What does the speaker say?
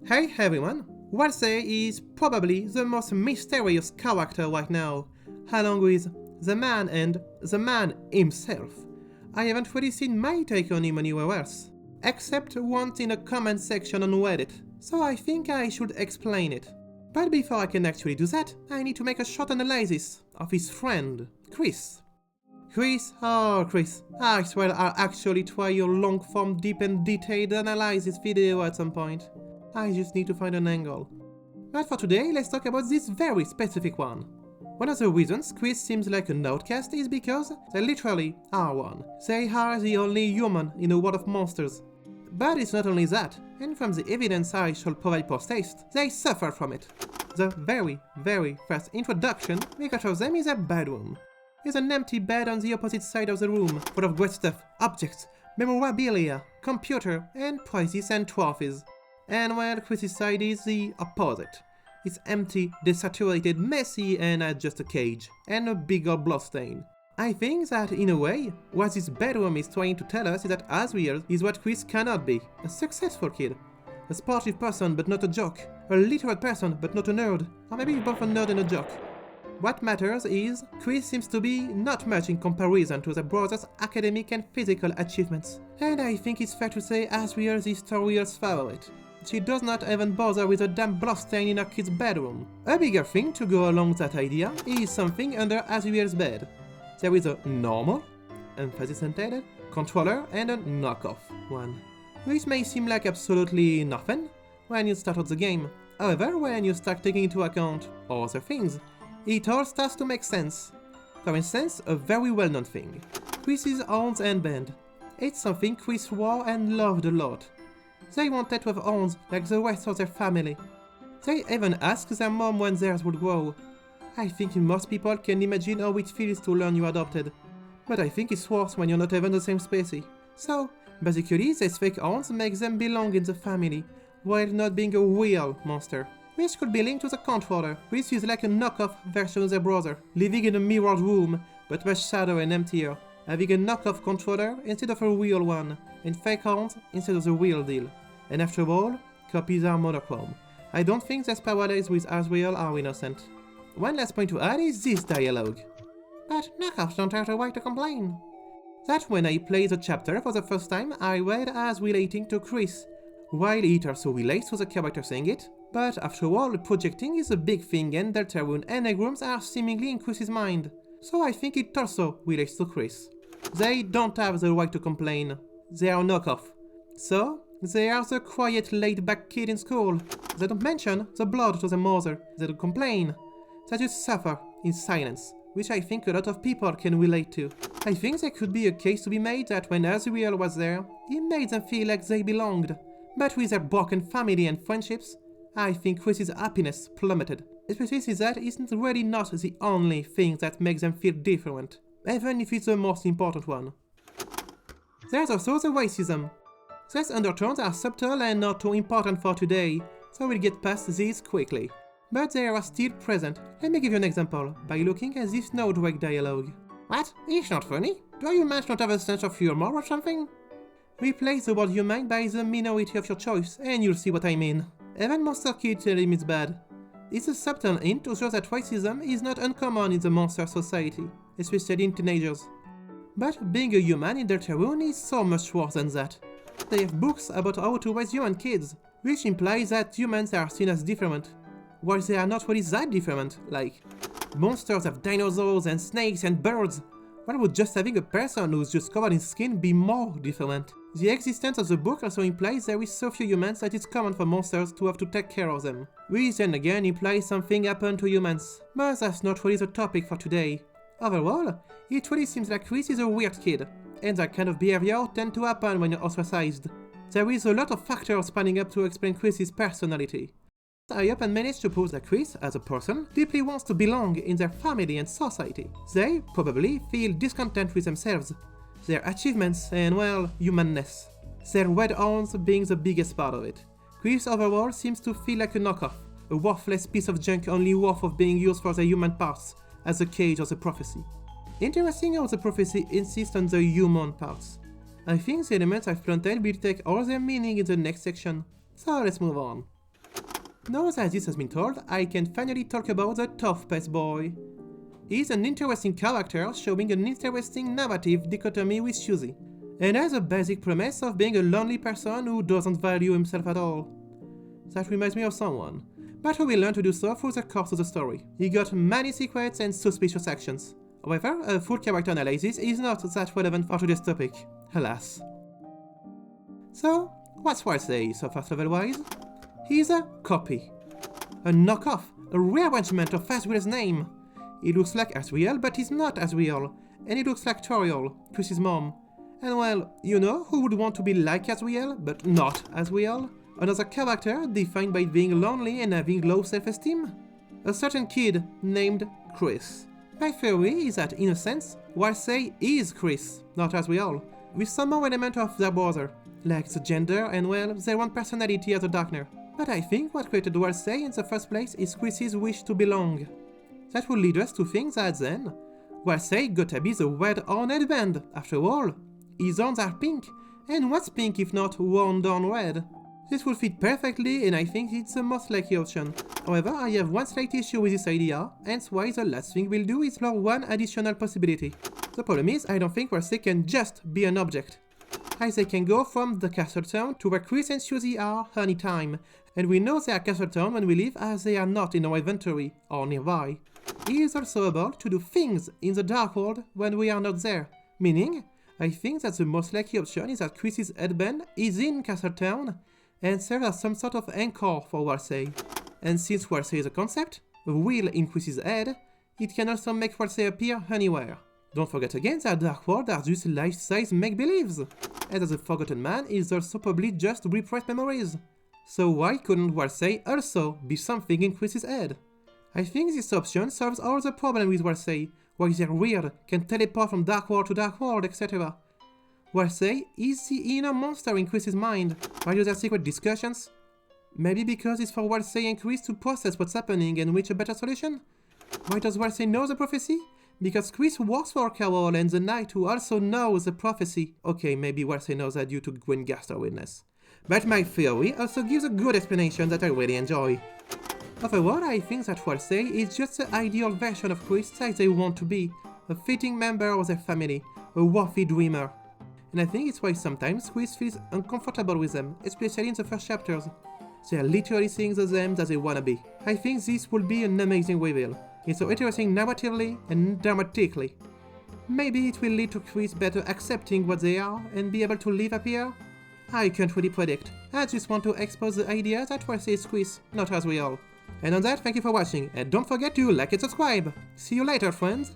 Hey everyone, Ralsei is probably the most mysterious character right now, along with the man and the man himself. I haven't really seen my take on him anywhere else, except once in a comment section on Reddit, so I think I should explain it. But before I can actually do that, I need to make a short analysis of his friend, Kris. Kris, I swear I'll actually try your long-form deep and detailed analysis video at some point. I just need to find an angle. But for today, let's talk about this very specific one. One of the reasons Kris seems like an outcast is because they literally are one. They are the only human in a world of monsters. But it's not only that, and from the evidence I shall provide post-haste, they suffer from it. The very first introduction we got of them is a bedroom. There's an empty bed on the opposite side of the room, full of great stuff, objects, memorabilia, computer, and prizes and trophies. And well, Kris's side is the opposite. It's empty, desaturated, messy, and just a cage, and a bigger bloodstain. I think that, in a way, what this bedroom is trying to tell us is that Asriel is what Kris cannot be. A successful kid. A sportive person, but not a jock. A literate person, but not a nerd. Or maybe both a nerd and a jock. What matters is, Kris seems to be not much in comparison to the brother's academic and physical achievements. And I think it's fair to say Asriel is Toriel's favorite. She does not even bother with a damn bloodstain in her kid's bedroom. A bigger thing to go along that idea is something under Asriel's bed. There is a normal, emphasis intended, controller and a knockoff one. Which may seem like absolutely nothing when you start out the game. However, when you start taking into account other things, it all starts to make sense. For instance, a very well-known thing. Kris's horns and band. It's something Kris wore and loved a lot. They wanted to have horns like the rest of their family. They even asked their mom when theirs would grow. I think most people can imagine how it feels to learn you're adopted. But I think it's worse when you're not even the same species. So, basically, these fake horns make them belong in the family, while not being a real monster. Which could be linked to the controller, which is like a knockoff version of their brother, living in a mirrored room, but much sadder and emptier, having a knockoff controller instead of a real one, and fake horns instead of the real deal. And after all, copies are monochrome. I don't think these parallels with Asriel are innocent. One last point to add is this dialogue. But knockoffs don't have the right to complain. That when I played the chapter for the first time, I read as relating to Kris, while it also relates to the character saying it. But after all, projecting is a big thing and Deltarune enneagrams are seemingly in Kris's mind. So I think it also relates to Kris. They don't have the right to complain. They are knockoff. So, they are the quiet, laid-back kid in school. They don't mention the blood to the mother. They don't complain. They just suffer in silence, which I think a lot of people can relate to. I think there could be a case to be made that when Asriel was there, he made them feel like they belonged. But with their broken family and friendships, I think Kris's happiness plummeted. Especially since that isn't really not the only thing that makes them feel different, even if it's the most important one. There's also the racism. These undertones are subtle and not too important for today, so we'll get past these quickly. But they are still present. Let me give you an example, by looking at this no-drag dialogue. What? It's not funny? Do you must not have a sense of humor or something? Replace the word human by the minority of your choice, and you'll see what I mean. Even monster kids tell him it's bad. It's a subtle hint to show that racism is not uncommon in the monster society, especially in teenagers. But being a human in Deltarune is so much worse than that. They have books about how to raise human kids, which implies that humans are seen as different, while they are not really that different, like monsters have dinosaurs and snakes and birds. Why would just having a person who's just covered in skin be more different? The existence of the book also implies there is so few humans that it's common for monsters to have to take care of them, which then again implies something happened to humans, but that's not really the topic for today. Overall, it really seems like Kris is a weird kid, and that kind of behavior tends to happen when you're ostracized. There is a lot of factors spanning up to explain Kris's personality. I hope and manage to prove that Kris, as a person, deeply wants to belong in their family and society. They probably feel discontent with themselves, their achievements and, well, humanness. Their red horns being the biggest part of it. Kris overall seems to feel like a knockoff, a worthless piece of junk only worth of being used for the human parts, as the cage or the prophecy. Interesting how the prophecy insists on the human parts. I think the elements I've planted will take all their meaning in the next section, so let's move on. Now that this has been told, I can finally talk about the tough pest boy. He's an interesting character showing an interesting narrative dichotomy with Susie, and has a basic premise of being a lonely person who doesn't value himself at all. That reminds me of someone, but who will learn to do so through the course of the story. He got many secrets and suspicious actions. However, a full character analysis is not that relevant for today's topic, alas. So, what's Ralsei so first level wise? He's a copy. A knockoff, a rearrangement of Asriel's name. He looks like Asriel, but he's not Asriel, and he looks like Toriel, Kris's mom. And well, you know who would want to be like Asriel, but not Asriel? Another character defined by being lonely and having low self-esteem? A certain kid named Kris. My theory is that, in a sense, Ralsei is Kris, not Asriel, with some more element of their brother, like the gender and, well, their own personality as a Darkner. But I think what created Ralsei in the first place is Kris's wish to belong. That would lead us to think that then, Ralsei gotta be the red-horned headband. After all, his horns are pink, and what's pink if not wound on red? This would fit perfectly, and I think it's the most likely option. However, I have one slight issue with this idea, hence why the last thing we'll do is explore one additional possibility. The problem is, I don't think Ralsei can just be an object. They can go from the castle town to where Kris and Susie are anytime, and we know they are castle town when we leave as they are not in our inventory or nearby. He is also able to do things in the dark world when we are not there, meaning, I think that the most likely option is that Kris's headband is in castle town and serves as some sort of anchor for Ralsei. And since Ralsei is a concept, a wheel in Kris's head, it can also make Ralsei appear anywhere. Don't forget again that Dark World are just life-size make-believes, and that the Forgotten Man is also probably just repressed memories. So why couldn't Ralsei also be something in Kris's head? I think this option solves all the problem with Ralsei, why they're weird, can teleport from Dark World to Dark World, etc. Ralsei is the inner monster in Kris's mind. Why do their secret discussions? Maybe because it's for Ralsei and Kris to process what's happening and reach a better solution? Why does Ralsei know the prophecy? Because Kris works for Carol and the Knight who also knows the prophecy. Okay, maybe Ralsei knows that due to Gwengaster witness. But my theory also gives a good explanation that I really enjoy. Overall, I think that Ralsei is just the ideal version of Kris that they want to be, a fitting member of their family, a worthy dreamer. And I think it's why sometimes Kris feels uncomfortable with them, especially in the first chapters. They are literally seeing the them that they wanna be. I think this will be an amazing reveal. It's so interesting narratively and dramatically. Maybe it will lead to Kris better accepting what they are and be able to live happier? I can't really predict. I just want to expose the idea that Ralsei is Kris, not Asriel. And on that, thank you for watching, and don't forget to like and subscribe. See you later, friends!